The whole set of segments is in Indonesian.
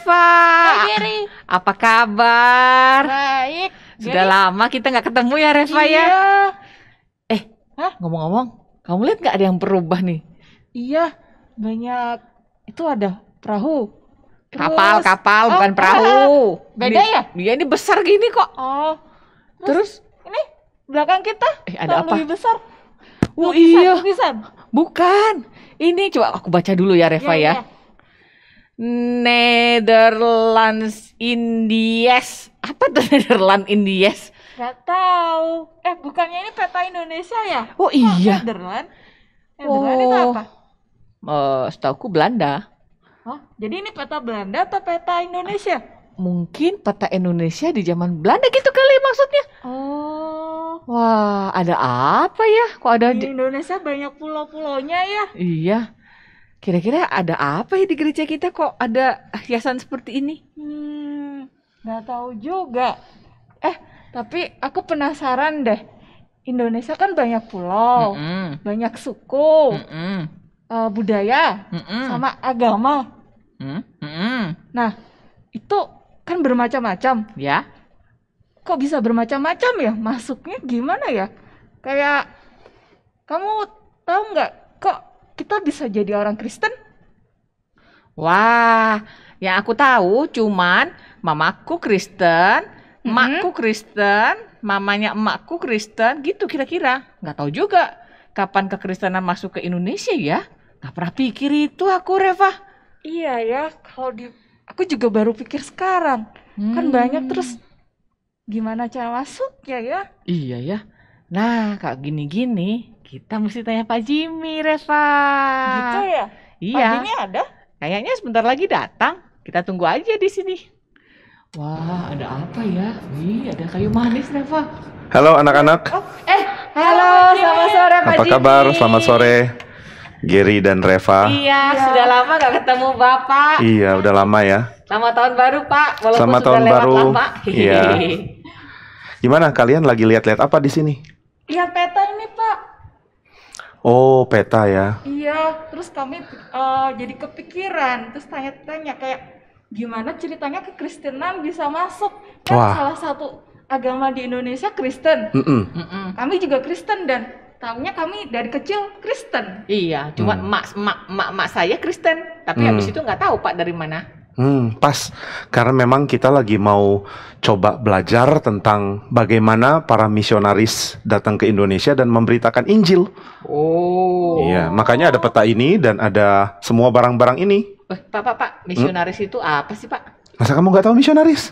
Reva. Hai Geri. Apa kabar? Baik. Sudah Geri. lama kita nggak ketemu ya Reva ya. Iya. Hah? Ngomong-ngomong, kamu lihat nggak ada yang berubah nih? Iya. Banyak. Itu ada perahu. Kapal, Terus- kapal, Oh, bukan perahu. Beda Ini- ya? Dia ini besar gini kok. Oh. Terus, Ini belakang kita. ada yang apa? lebih besar. Oh Lukisan, iya, lukisan. bukan. Ini coba aku baca dulu ya Reva Iya, ya. iya. Netherlands Indies. Apa tuh Netherlands Indies? Gak tahu. Bukannya ini peta Indonesia ya? Oh iya. Netherlands. Netherlands itu Oh. apa? Setauku Belanda. Oh, jadi ini peta Belanda atau peta Indonesia? Mungkin peta Indonesia di zaman Belanda gitu kali maksudnya. Oh. Wah, ada apa ya? Kok ada Di Indonesia banyak pulau-pulaunya ya. Iya. Kira-kira ada apa ya di gereja kita kok ada hiasan seperti ini? Nggak tahu juga. Tapi aku penasaran deh. Indonesia kan banyak pulau, Mm-mm. banyak suku, Mm-mm. budaya, Mm-mm. sama agama. Mm-mm. Nah, itu kan bermacam-macam. Ya. Kok bisa bermacam-macam ya? Masuknya gimana ya? Kayak kamu tahu nggak? Kok kita bisa jadi orang Kristen? Wah, yang aku tahu cuman mamaku Kristen, emakku Kristen, mamanya emakku Kristen, gitu kira-kira. Nggak tahu juga kapan kekristenan masuk ke Indonesia ya. Nggak pernah pikir itu aku, Reva. Iya ya, aku juga baru pikir sekarang. Kan banyak terus gimana cara masuknya ya? Iya ya. Nah, kayak gini-gini, kita mesti tanya Pak Jimmy, Reva. Gitu ya? Iya. Pak Jimmy ada? Kayaknya sebentar lagi datang. Kita tunggu aja di sini. Wah, ada apa ya? Wih, ada kayu manis, Reva. Halo anak-anak, Halo, selamat sore Pak apa Jimmy. kabar? Selamat sore, Geri dan Reva. Iya, sudah lama gak ketemu Bapak. Iya, udah lama ya. Selamat tahun baru, Pak. Walaupun Selamat sudah tahun lewat baru. lama. Iya. Gimana kalian lagi lihat-lihat apa di sini? Lihat peta ini Pak. Oh, peta ya. Iya, terus kami jadi kepikiran, terus tanya-tanya kayak gimana ceritanya kekristenan bisa masuk? Kan Wah. salah satu agama di Indonesia Kristen. Mm-mm. Kami juga Kristen dan tahunya kami dari kecil Kristen. Iya, cuma emak saya Kristen. Tapi habis itu nggak tahu Pak dari mana. Pas, karena memang kita lagi mau coba belajar tentang bagaimana para misionaris datang ke Indonesia dan memberitakan Injil. Oh. Iya, makanya ada peta ini dan ada semua barang-barang ini. Pak, misionaris itu apa sih, Pak? Masa kamu nggak tahu misionaris?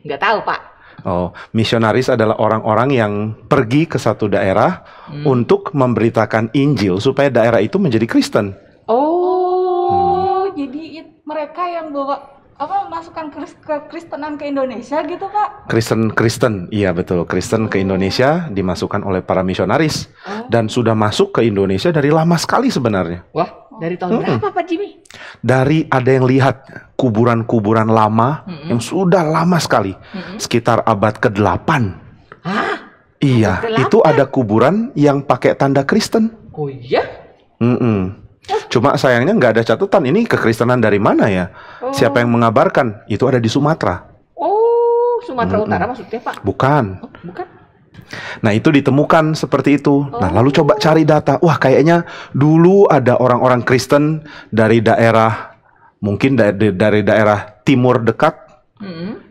Nggak tahu, Pak. Oh, misionaris adalah orang-orang yang pergi ke satu daerah untuk memberitakan Injil supaya daerah itu menjadi Kristen. Oh, jadi mereka yang bawa masukkan kekristenan ke Indonesia gitu Pak? Kristen, iya betul. Kristen ke Indonesia dimasukkan oleh para misionaris dan sudah masuk ke Indonesia dari lama sekali sebenarnya. Wah, dari tahun berapa, Pak Jimmy? Dari ada yang lihat kuburan-kuburan lama yang sudah lama sekali, sekitar abad ke-8. Hah? Iya, Abad ke-8? itu ada kuburan yang pakai tanda Kristen. Oh iya? Cuma sayangnya nggak ada catatan ini kekristenan dari mana ya? Siapa yang mengabarkan? Itu ada di Sumatera. Oh, Sumatera Utara maksudnya, Pak? Bukan. Oh, bukan? Nah, itu ditemukan seperti itu. Nah, lalu coba cari data. Wah, kayaknya dulu ada orang-orang Kristen dari daerah, mungkin dari daerah timur dekat,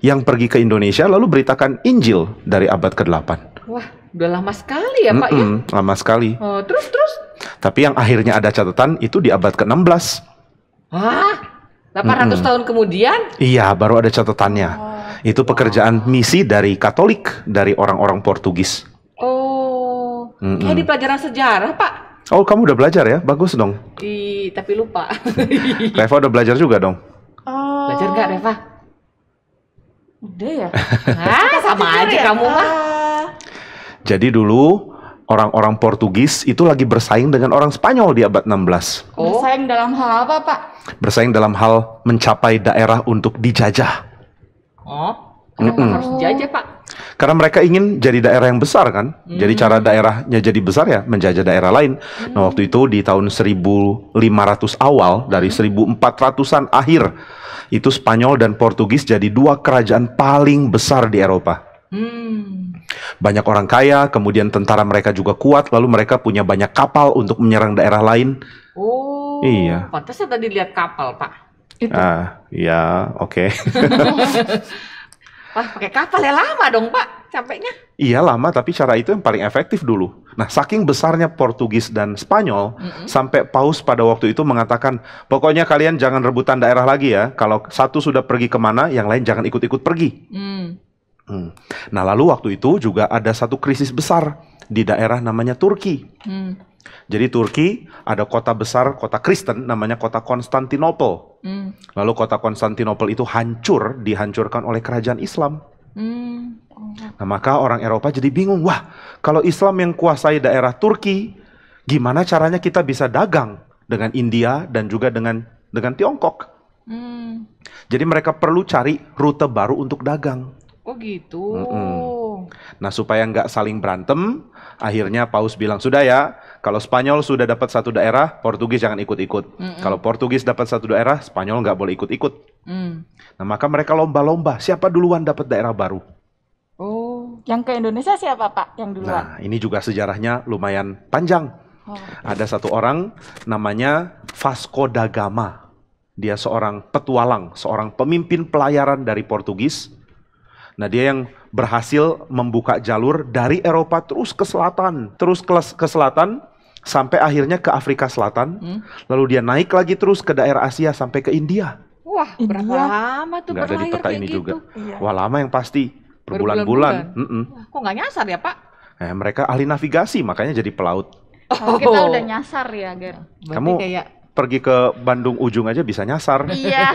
yang pergi ke Indonesia lalu beritakan Injil dari abad ke-8. Wah, udah lama sekali ya, Pak ya? Lama sekali. Oh, terus? Tapi yang akhirnya ada catatan itu di abad ke-16. Hah? 800 tahun kemudian? Iya, baru ada catatannya. Itu pekerjaan misi dari Katolik, dari orang-orang Portugis. Oh, kayak di pelajaran sejarah, Pak. Oh, kamu udah belajar ya? Bagus dong. Tapi lupa. Reva udah belajar juga dong. Belajar nggak, Reva? Udah ya? Sama aja kamu mah. Jadi dulu orang-orang Portugis itu lagi bersaing dengan orang Spanyol di abad 16. Bersaing dalam hal apa Pak? Bersaing dalam hal mencapai daerah untuk dijajah. Oh, kenapa harus dijajah, Pak? Karena mereka ingin jadi daerah yang besar kan. Jadi cara daerahnya jadi besar ya menjajah daerah lain. Nah waktu itu di tahun 1500 awal, dari 1400-an akhir, itu Spanyol dan Portugis jadi dua kerajaan paling besar di Eropa. Banyak orang kaya, kemudian tentara mereka juga kuat, lalu mereka punya banyak kapal untuk menyerang daerah lain. Oh, Iya. pantasnya tadi lihat kapal, Pak. Ya, oke. Wah, pakai kapal ya lama dong, Pak, sampainya. Iya lama, tapi cara itu yang paling efektif dulu. Nah, saking besarnya Portugis dan Spanyol, sampai Paus pada waktu itu mengatakan, pokoknya kalian jangan rebutan daerah lagi ya. Kalau satu sudah pergi kemana, yang lain jangan ikut-ikut pergi. Nah, lalu waktu itu juga ada satu krisis besar di daerah namanya Turki. Jadi Turki ada kota besar, kota Kristen, namanya kota Konstantinopel. Lalu kota Konstantinopel itu dihancurkan oleh kerajaan Islam. Nah, maka orang Eropa jadi bingung, wah kalau Islam yang kuasai daerah Turki, gimana caranya kita bisa dagang dengan India dan juga dengan Tiongkok? Jadi mereka perlu cari rute baru untuk dagang. Oh gitu. Nah supaya nggak saling berantem, akhirnya Paus bilang, sudah ya, kalau Spanyol sudah dapat satu daerah, Portugis jangan ikut-ikut. Kalau Portugis dapat satu daerah, Spanyol nggak boleh ikut-ikut. Nah maka mereka lomba-lomba, siapa duluan dapat daerah baru. Oh, yang ke Indonesia siapa Pak yang duluan? Nah ini juga sejarahnya lumayan panjang. Ada satu orang namanya Vasco da Gama. Dia seorang petualang, seorang pemimpin pelayaran dari Portugis. Nah dia yang berhasil membuka jalur dari Eropa terus ke selatan, sampai akhirnya ke Afrika Selatan, lalu dia naik lagi terus ke daerah Asia sampai ke India. Wah, berapa lama tuh Nggak ada di berlayar peta kayak ini gitu? juga. Iya. Wah lama yang pasti, berbulan-bulan. Wah, kok nggak nyasar ya, Pak? Mereka ahli navigasi, makanya jadi pelaut. Oh, kita udah nyasar ya, Ger. Berarti Kamu kayak pergi ke Bandung ujung aja bisa nyasar. Iya.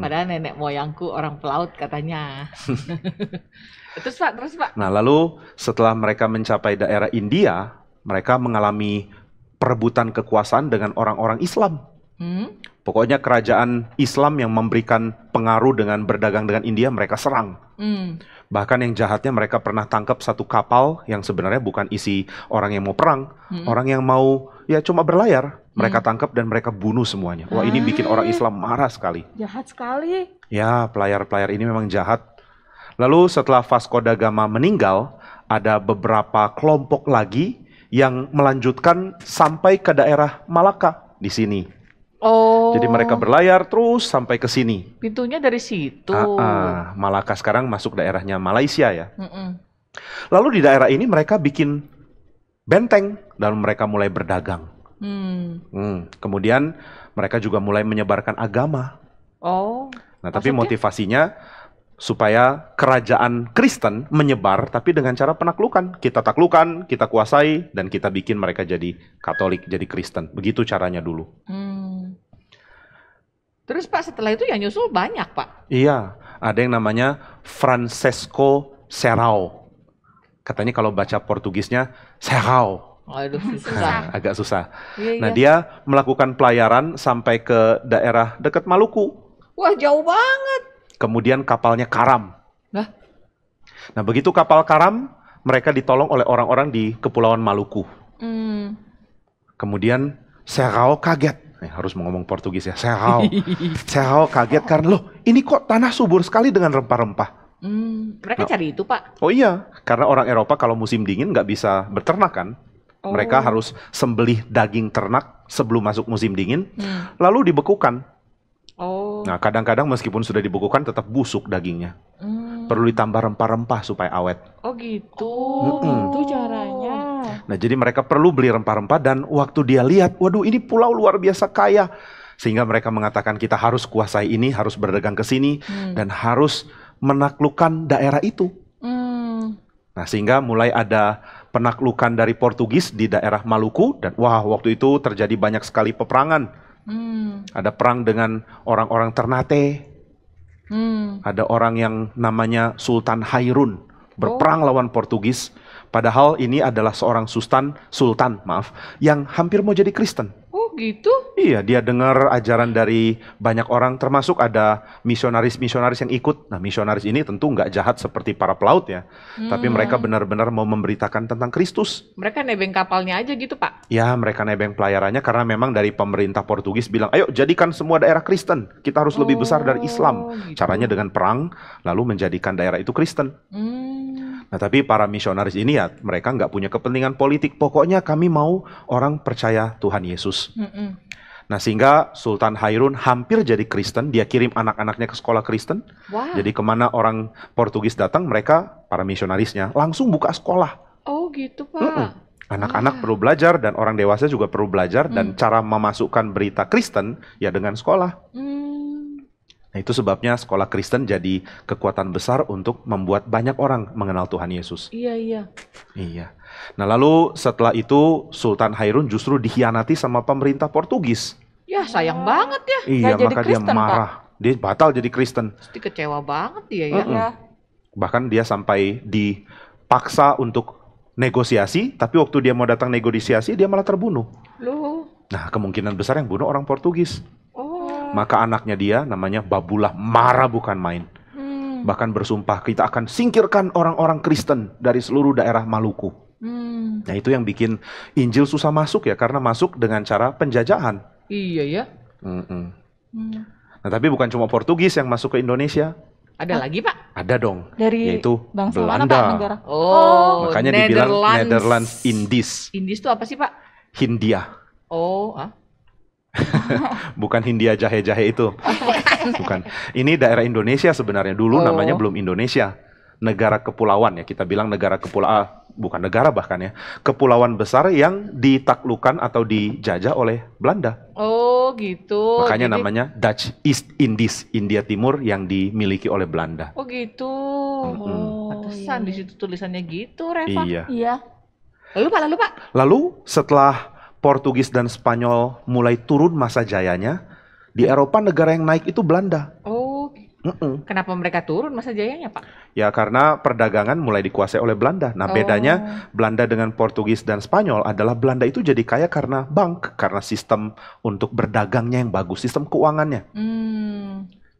padahal nenek moyangku orang pelaut katanya. Terus Pak. Nah lalu setelah mereka mencapai daerah India, mereka mengalami perebutan kekuasaan dengan orang-orang Islam. Pokoknya kerajaan Islam yang memberikan pengaruh dengan berdagang dengan India, mereka serang. Bahkan yang jahatnya mereka pernah tangkap satu kapal yang sebenarnya bukan isi orang yang mau perang, orang yang mau ya cuma berlayar. Mereka tangkap dan mereka bunuh semuanya. Wah ini bikin orang Islam marah sekali. Jahat sekali. Ya pelayar-pelayar ini memang jahat. Lalu setelah Vasco da Gama meninggal, ada beberapa kelompok lagi yang melanjutkan sampai ke daerah Malaka di sini. Oh. Jadi mereka berlayar terus sampai ke sini. Pintunya dari situ. Malaka sekarang masuk daerahnya Malaysia ya. Lalu di daerah ini mereka bikin benteng dan mereka mulai berdagang. Kemudian mereka juga mulai menyebarkan agama. Oh. Nah tapi maksudnya? motivasinya supaya kerajaan Kristen menyebar tapi dengan cara penaklukan. Kita taklukkan, kita kuasai, dan kita bikin mereka jadi Katolik, jadi Kristen. Begitu caranya dulu. Terus Pak setelah itu yang nyusul banyak Pak. Iya, ada yang namanya Francesco Serrao. Katanya kalau baca Portugisnya Serrao. Aduh susah. Agak susah. Iya, Nah iya. dia melakukan pelayaran sampai ke daerah dekat Maluku. Wah jauh banget. Kemudian kapalnya karam. Lah? Nah begitu kapal karam, mereka ditolong oleh orang-orang di Kepulauan Maluku. Kemudian Serrao kaget. Harus ngomong Portugis ya. Serrao kaget karena loh ini kok tanah subur sekali dengan rempah-rempah. Mereka cari itu Pak. Oh iya, karena orang Eropa kalau musim dingin nggak bisa berternak kan. Mereka harus sembelih daging ternak sebelum masuk musim dingin, lalu dibekukan. Oh. Nah kadang-kadang meskipun sudah dibekukan tetap busuk dagingnya. Perlu ditambah rempah-rempah supaya awet. Oh gitu. Itu caranya. Nah jadi mereka perlu beli rempah-rempah dan waktu dia lihat, waduh ini pulau luar biasa kaya. Sehingga mereka mengatakan kita harus kuasai ini, harus berdagang ke sini, dan harus menaklukkan daerah itu. Nah sehingga mulai ada penaklukan dari Portugis di daerah Maluku. Dan wah waktu itu terjadi banyak sekali peperangan. Ada perang dengan orang-orang Ternate. Ada orang yang namanya Sultan Hairun berperang lawan Portugis. Padahal ini adalah seorang sultan yang hampir mau jadi Kristen. Oh gitu. Iya, dia dengar ajaran dari banyak orang, termasuk ada misionaris-misionaris yang ikut. Nah, misionaris ini tentu nggak jahat seperti para pelaut ya, tapi mereka benar-benar mau memberitakan tentang Kristus. Mereka nebeng kapalnya aja gitu, Pak. Ya, mereka nebeng pelayarannya karena memang dari pemerintah Portugis bilang, ayo jadikan semua daerah Kristen, kita harus lebih besar dari Islam. gitu. Caranya dengan perang, lalu menjadikan daerah itu Kristen. Nah, tapi para misionaris ini ya, mereka nggak punya kepentingan politik. Pokoknya kami mau orang percaya Tuhan Yesus. Nah, sehingga Sultan Hairun hampir jadi Kristen. Dia kirim anak-anaknya ke sekolah Kristen. Wah. Jadi kemana orang Portugis datang, mereka, para misionarisnya, langsung buka sekolah. Oh gitu, Pak. Anak-anak perlu belajar dan orang dewasa juga perlu belajar. Dan cara memasukkan berita Kristen, ya dengan sekolah. Nah, itu sebabnya sekolah Kristen jadi kekuatan besar untuk membuat banyak orang mengenal Tuhan Yesus. Iya. Iya. Nah, lalu setelah itu Sultan Hairun justru dikhianati sama pemerintah Portugis. Ya sayang banget ya. Iya, jadi maka dia Kristen, marah. Dia batal jadi Kristen. Pasti kecewa banget dia ya. Ya. Bahkan dia sampai dipaksa untuk negosiasi, tapi waktu dia mau datang negosiasi, dia malah terbunuh. Loh. Nah, kemungkinan besar yang bunuh orang Portugis. Oh. Maka anaknya dia, namanya Babullah, marah bukan main. Bahkan bersumpah, kita akan singkirkan orang-orang Kristen dari seluruh daerah Maluku. Nah, itu yang bikin Injil susah masuk ya, karena masuk dengan cara penjajahan. Iya ya. Nah, tapi bukan cuma Portugis yang masuk ke Indonesia. Ada lagi, Pak? Ada dong, Dari yaitu bangsa mana, Pak, Belanda. negara? Oh, Makanya dibilang Netherlands Indies, Indies itu apa sih, Pak? Hindia. Oh, Bukan Hindia jahe-jahe itu. Bukan. Ini daerah Indonesia sebenarnya. Dulu namanya belum Indonesia. Negara kepulauan ya. Kita bilang negara kepulauan. Bukan negara bahkan ya. Kepulauan besar yang ditaklukkan atau dijajah oleh Belanda. Oh, gitu. Makanya Jadi- namanya Dutch East Indies. India Timur yang dimiliki oleh Belanda. Oh, gitu. Oh, Pantesan di situ tulisannya gitu, Reva. Iya. Iya. Lalu, Pak? Lalu setelah Portugis dan Spanyol mulai turun masa jayanya, di Eropa negara yang naik itu Belanda. Oh, kenapa mereka turun masa jayanya, Pak? Ya karena perdagangan mulai dikuasai oleh Belanda. Nah, bedanya Belanda dengan Portugis dan Spanyol adalah Belanda itu jadi kaya karena bank, karena sistem untuk berdagangnya yang bagus, sistem keuangannya.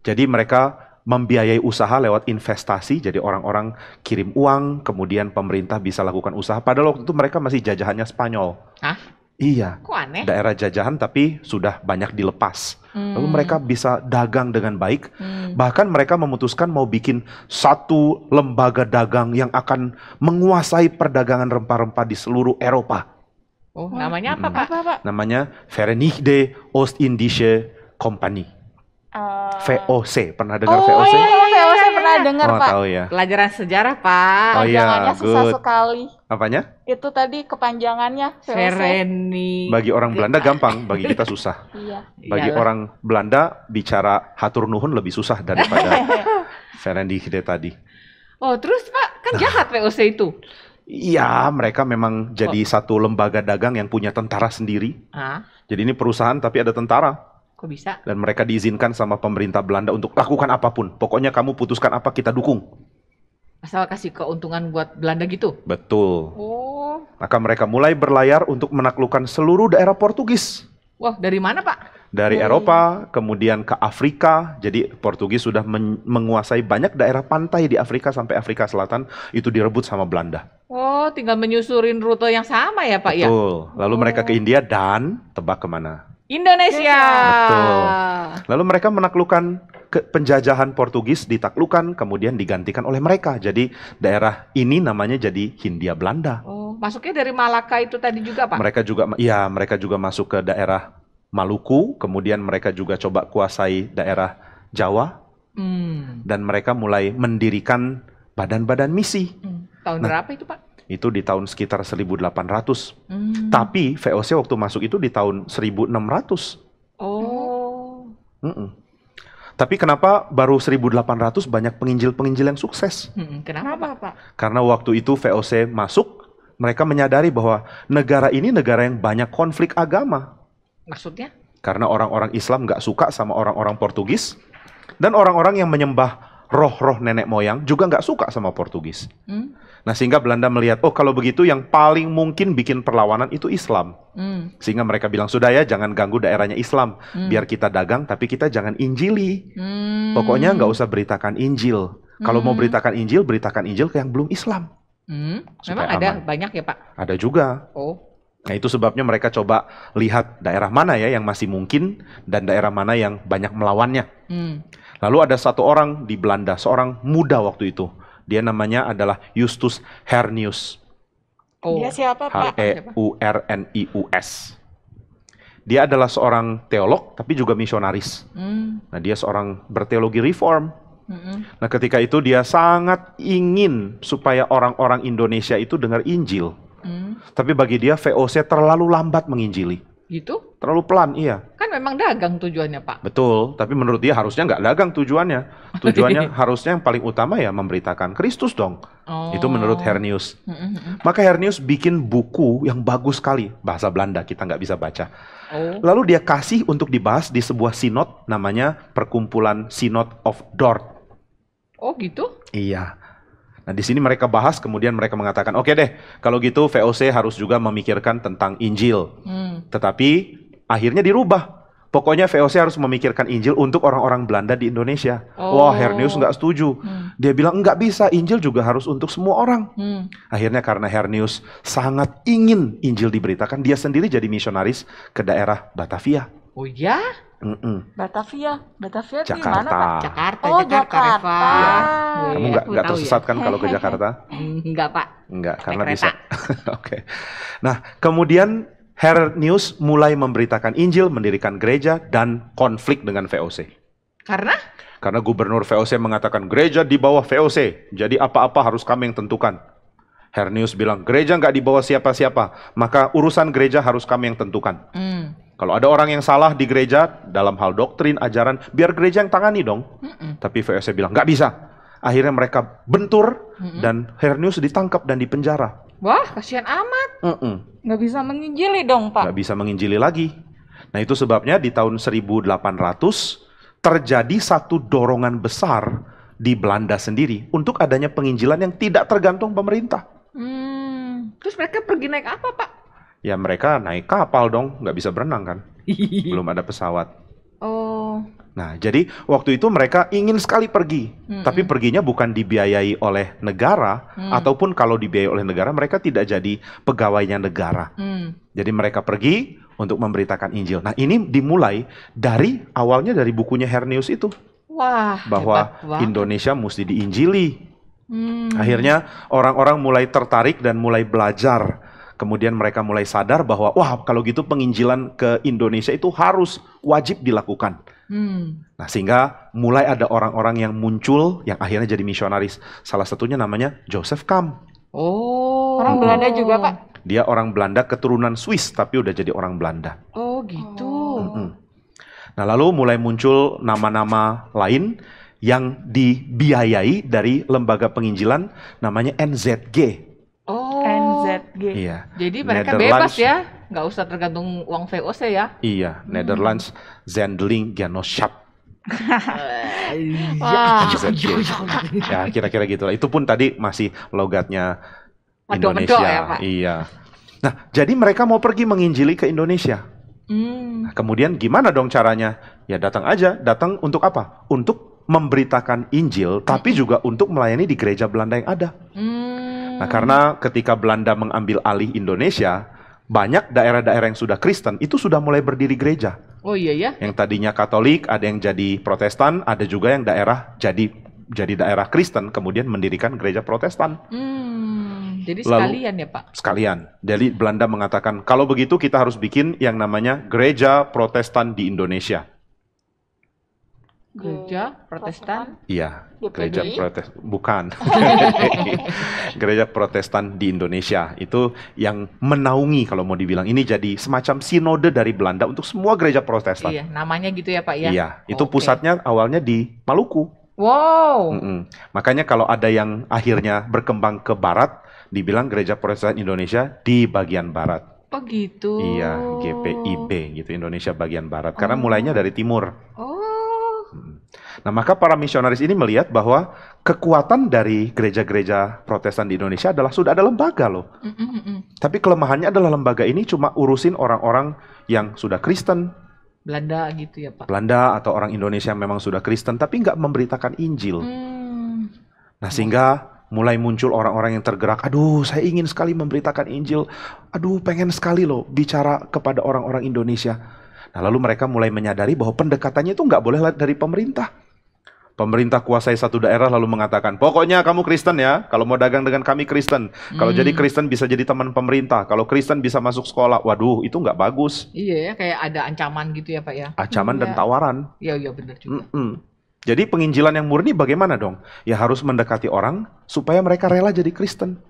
Jadi mereka membiayai usaha lewat investasi, jadi orang-orang kirim uang, kemudian pemerintah bisa lakukan usaha. Padahal waktu itu mereka masih jajahannya Spanyol. Hah? Iya. Kok aneh? Daerah jajahan tapi sudah banyak dilepas. Lalu mereka bisa dagang dengan baik. Bahkan mereka memutuskan mau bikin satu lembaga dagang yang akan menguasai perdagangan rempah-rempah di seluruh Eropa. Oh, namanya apa, Pak? Apa, Pak? Namanya Verenigde Oost-Indische Compagnie. VOC. Pernah dengar VOC? Iya, saya pernah dengar, Oh, Pak. tahu ya. Pelajaran sejarah, Pak. Oh iya, Kepanjangannya susah good. sekali. Apanya? Itu tadi kepanjangannya. VOC. Vereni. Bagi orang Belanda gampang, bagi kita susah. Iya. Bagi Iyalah. orang Belanda bicara hatur nuhun lebih susah daripada Verenigde tadi. Oh, terus, Pak, kan jahat VOC itu. Iya, mereka memang jadi satu lembaga dagang yang punya tentara sendiri. Ah, Jadi ini perusahaan tapi ada tentara. kok bisa? Dan mereka diizinkan sama pemerintah Belanda untuk lakukan apapun. Pokoknya kamu putuskan apa, kita dukung. Asal kasih keuntungan buat Belanda gitu. Betul. Oh. Maka mereka mulai berlayar untuk menaklukkan seluruh daerah Portugis. Wah, dari mana, Pak? Dari Eropa, kemudian ke Afrika. Jadi Portugis sudah menguasai banyak daerah pantai di Afrika sampai Afrika Selatan. Itu direbut sama Belanda. Oh, tinggal menyusurin rute yang sama ya, Pak ya? Betul. Lalu mereka ke India dan tebak kemana? Indonesia. Betul. Lalu mereka menaklukkan penjajahan Portugis, ditaklukkan, kemudian digantikan oleh mereka. Jadi daerah ini namanya jadi Hindia Belanda. Oh, masuknya dari Malaka itu tadi juga, Pak? Mereka juga masuk ke daerah Maluku, kemudian mereka juga coba kuasai daerah Jawa, dan mereka mulai mendirikan badan-badan misi. Tahun berapa itu, Pak? Itu di tahun sekitar 1800. Tapi VOC waktu masuk itu di tahun 1600. Oh. Tapi kenapa baru 1800 banyak penginjil-penginjil yang sukses? Kenapa, Pak? Karena waktu itu VOC masuk, mereka menyadari bahwa negara ini negara yang banyak konflik agama. Maksudnya? Karena orang-orang Islam nggak suka sama orang-orang Portugis. Dan orang-orang yang menyembah roh-roh nenek moyang juga nggak suka sama Portugis. Hmm. Nah, sehingga Belanda melihat, oh kalau begitu yang paling mungkin bikin perlawanan itu Islam. Hmm. Sehingga mereka bilang, sudah ya jangan ganggu daerahnya Islam. Biar kita dagang, tapi kita jangan injili. Pokoknya nggak usah beritakan Injil. Kalau mau beritakan Injil ke yang belum Islam. Memang ada aman. banyak ya Pak? Ada juga. Oh. Nah, itu sebabnya mereka coba lihat daerah mana ya yang masih mungkin dan daerah mana yang banyak melawannya. Lalu ada satu orang di Belanda, seorang muda waktu itu. Dia namanya adalah Justus Hernius. Oh. Dia siapa, Pak? Heurnius. Dia adalah seorang teolog tapi juga misionaris. Nah, dia seorang berteologi reform. Nah, ketika itu dia sangat ingin supaya orang-orang Indonesia itu dengar Injil. Tapi bagi dia VOC terlalu lambat menginjili. Gitu? Terlalu pelan, iya. Kan memang dagang tujuannya Pak. Betul, tapi menurut dia harusnya nggak dagang tujuannya. Tujuannya harusnya yang paling utama ya memberitakan Kristus dong. Oh. Itu menurut Hernius. Maka Hernius bikin buku yang bagus sekali. Bahasa Belanda, kita nggak bisa baca. Oh. Lalu dia kasih untuk dibahas di sebuah sinod namanya Perkumpulan Synod of Dort. Oh gitu? Iya. Nah, di sini mereka bahas, kemudian mereka mengatakan, oke deh, kalau gitu VOC harus juga memikirkan tentang Injil. Tetapi akhirnya dirubah. Pokoknya VOC harus memikirkan Injil untuk orang-orang Belanda di Indonesia. Oh. Wah, Hernius nggak setuju. Dia bilang, nggak bisa, Injil juga harus untuk semua orang. Akhirnya karena Hernius sangat ingin Injil diberitakan, dia sendiri jadi misionaris ke daerah Batavia. Oh ya? Batavia itu Jakarta. mana, Pak? Jakarta, Oh, Jakarta, Jakarta. Reva. Iya. Kamu nggak Aku tahu tersesat ya. kan kalau ke Jakarta? Enggak Pak. Enggak, karena Naik bisa. kereta. Oke. Nah, kemudian Hernius mulai memberitakan Injil, mendirikan gereja, dan konflik dengan VOC. Karena? Karena gubernur VOC mengatakan gereja di bawah VOC, jadi apa-apa harus kami yang tentukan. Hernius bilang, gereja nggak di bawah siapa-siapa, maka urusan gereja harus kami yang tentukan. Kalau ada orang yang salah di gereja, dalam hal doktrin, ajaran, biar gereja yang tangani dong. Tapi VOC bilang, nggak bisa. Akhirnya mereka bentur, dan Hernius ditangkap dan dipenjara. Wah, kasihan amat. Nggak bisa menginjili dong, Pak. Nggak bisa menginjili lagi. Nah, itu sebabnya di tahun 1800 terjadi satu dorongan besar di Belanda sendiri untuk adanya penginjilan yang tidak tergantung pemerintah. Terus mereka pergi naik apa Pak? Ya mereka naik kapal dong, nggak bisa berenang kan. Belum ada pesawat. Oh. Nah, jadi waktu itu mereka ingin sekali pergi. Tapi perginya bukan dibiayai oleh negara, ataupun kalau dibiayai oleh negara, mereka tidak jadi pegawainya negara. Jadi mereka pergi untuk memberitakan Injil. Nah, ini dimulai dari awalnya dari bukunya Hernius itu. Wah, Bahwa hebat banget. Indonesia mesti diinjili. Akhirnya orang-orang mulai tertarik dan mulai belajar. Kemudian mereka mulai sadar bahwa, wah kalau gitu penginjilan ke Indonesia itu harus wajib dilakukan. Nah, sehingga mulai ada orang-orang yang muncul yang akhirnya jadi misionaris. Salah satunya namanya Joseph Kam. Oh. Orang Belanda juga, Pak. Dia orang Belanda keturunan Swiss tapi udah jadi orang Belanda. Oh gitu. Nah, lalu mulai muncul nama-nama lain yang dibiayai dari lembaga penginjilan namanya NZG. Oh. NZG. Iya. Jadi mereka Netherlands- bebas ya, nggak usah tergantung uang VOC ya. Iya, Netherlands Zendeling Genootschap. Wah. NZG. Ya, kira-kira gitu lah. Itu pun tadi masih logatnya Medok-medok Indonesia. ya, Pak? Iya. Nah, jadi mereka mau pergi menginjili ke Indonesia. Nah, kemudian gimana dong caranya? Ya datang aja. Datang untuk apa? Untuk memberitakan Injil, tapi juga untuk melayani di gereja Belanda yang ada. Nah, karena ketika Belanda mengambil alih Indonesia, banyak daerah-daerah yang sudah Kristen, itu sudah mulai berdiri gereja. Oh iya ya. Yang tadinya Katolik, ada yang jadi Protestan, ada juga yang daerah jadi daerah Kristen, kemudian mendirikan gereja Protestan. Jadi Lalu- sekalian ya Pak. Sekalian. Jadi Belanda mengatakan, kalau begitu kita harus bikin yang namanya gereja Protestan di Indonesia. Gereja Protestan. Iya, GPDI? gereja Protestan. Bukan. Gereja Protestan di Indonesia. Itu yang menaungi kalau mau dibilang. Ini jadi semacam sinode dari Belanda untuk semua gereja Protestan. Iya, namanya gitu ya Pak ya. Iya, itu Oke. pusatnya awalnya di Maluku. Wow. Makanya kalau ada yang akhirnya berkembang ke barat, dibilang gereja Protestan Indonesia di bagian barat. Oh gitu. Iya, GPIB gitu, Indonesia bagian barat. Karena mulainya dari timur. Oh. Nah, maka para misionaris ini melihat bahwa kekuatan dari gereja-gereja Protestan di Indonesia adalah sudah ada lembaga loh. Tapi kelemahannya adalah lembaga ini cuma urusin orang-orang yang sudah Kristen, Belanda gitu ya Pak. Belanda atau orang Indonesia yang memang sudah Kristen, tapi nggak memberitakan Injil. Nah, sehingga mulai muncul orang-orang yang tergerak, aduh saya ingin sekali memberitakan Injil, aduh pengen sekali loh bicara kepada orang-orang Indonesia. Nah, lalu mereka mulai menyadari bahwa pendekatannya itu nggak boleh dari pemerintah. Pemerintah kuasai satu daerah lalu mengatakan, pokoknya kamu Kristen ya, kalau mau dagang dengan kami Kristen. Kalau jadi Kristen bisa jadi teman pemerintah, kalau Kristen bisa masuk sekolah. Waduh, itu nggak bagus. Iya ya, kayak ada ancaman gitu ya Pak ya. Ancaman dan tawaran. Iya benar juga. Jadi penginjilan yang murni bagaimana dong? Ya harus mendekati orang supaya mereka rela jadi Kristen.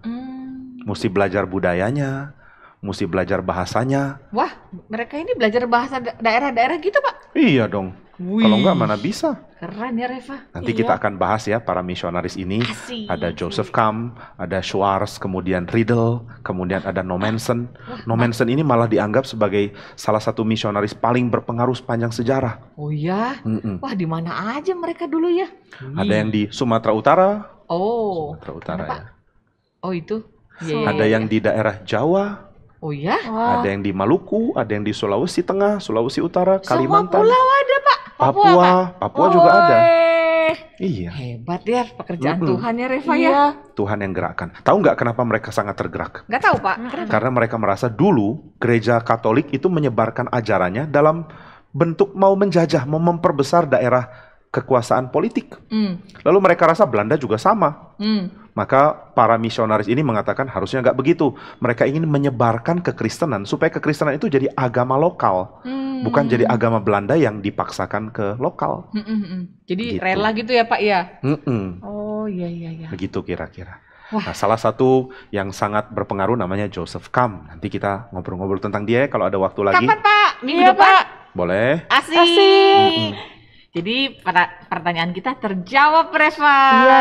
Mesti belajar budayanya, mesti belajar bahasanya. Wah, mereka ini belajar bahasa daerah-daerah gitu Pak? Iya dong. Kalau enggak mana bisa. Keren ya Reva. Nanti kita akan bahas ya para misionaris ini. Asik. Ada Joseph Camp, ada Schwartz, kemudian Riddle, kemudian ada Nommensen. Nommensen ini malah dianggap sebagai salah satu misionaris paling berpengaruh sepanjang sejarah. Oh ya? Wah, di mana aja mereka dulu ya? Ada yang di Sumatera Utara. Oh. Sumatera Utara ya. Oh itu. Ada yang di daerah Jawa. Oh ya? Ada yang di Maluku, ada yang di Sulawesi Tengah, Sulawesi Utara, Kalimantan. Semua pulau ada Pak. Papua juga ada. Iya. Hebat ya pekerjaan Tuhan ya Reva ya. Tuhan yang gerakkan. Tahu nggak kenapa mereka sangat tergerak? Nggak tahu Pak. Kenapa? Karena mereka merasa dulu gereja Katolik itu menyebarkan ajarannya dalam bentuk mau menjajah, mau memperbesar daerah kekuasaan politik. Lalu mereka rasa Belanda juga sama. Maka para misionaris ini mengatakan harusnya nggak begitu. Mereka ingin menyebarkan kekristenan supaya kekristenan itu jadi agama lokal. Bukan jadi agama Belanda yang dipaksakan ke lokal. Jadi Gitu. rela gitu ya Pak ya? Oh iya. Begitu kira-kira. Nah, salah satu yang sangat berpengaruh namanya Joseph Camp. Nanti kita ngobrol-ngobrol tentang dia kalau ada waktu lagi. Kapan Pak? Minggu Iya, depan? Pak. Boleh. Asik. Jadi pertanyaan kita terjawab Reva. Iya.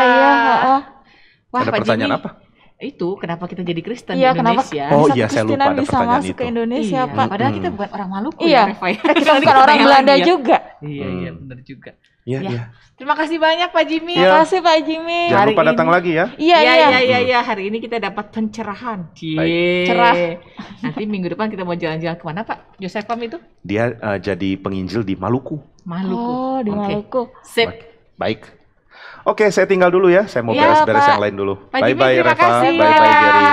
Wah, Ada Pak pertanyaan Jimmy, apa? Itu kenapa kita jadi Kristen Iya, di kenapa Indonesia? Oh, bisa iya, saya lupa Kristenan ada bisa pertanyaan masuk itu. ke Indonesia, Iya, Pak? padahal kita bukan orang Maluku Iya. ya Reva ya. Kita bukan orang Belanda juga. Iya, benar juga. Iya, Ya. iya. Terima kasih banyak Pak Jimmy. Iya. Terima kasih Pak Jimmy. Jangan Hari lupa datang ini- lagi ya. Iya. Hari ini kita dapat pencerahan. Baik. Cerah. Nanti minggu depan kita mau jalan-jalan kemana Pak? Joseph Camp itu? Dia jadi penginjil di Maluku. Maluku. Oh, di Oke. Maluku. Sip. Baik. Oke, saya tinggal dulu ya. Saya mau Iya, beres-beres Pak. yang lain dulu. Pak Jimmy, Bye-bye terima Reva. kasih. Bye-bye Iya. Gary.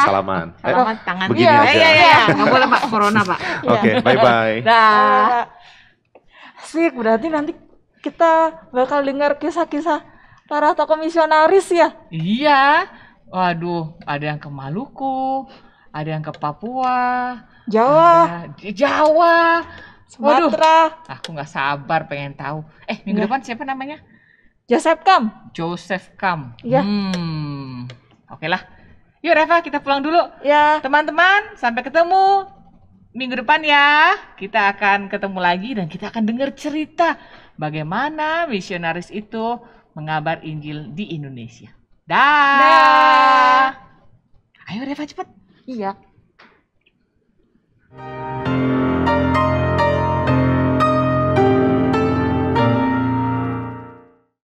Salaman. Selamat tangan. begini Iya, aja. Iya. Nggak boleh Pak, corona Pak. Oke, bye-bye. Dah. Asik, berarti nanti kita bakal dengar kisah-kisah para tokoh misionaris ya. Iya. Waduh, ada yang ke Maluku, ada yang ke Papua, Jawa, ada di Jawa. Waduh, Sumatera, aku nggak sabar pengen tahu. Minggu Iya. depan siapa namanya? Joseph Camp. Joseph Camp. Iya. Oke lah. Yuk Reva, kita pulang dulu. Ya, Teman-teman, sampai ketemu minggu depan ya. Kita akan ketemu lagi dan kita akan dengar cerita bagaimana misionaris itu mengabar Injil di Indonesia. Dah. Ayo Reva cepet. iya.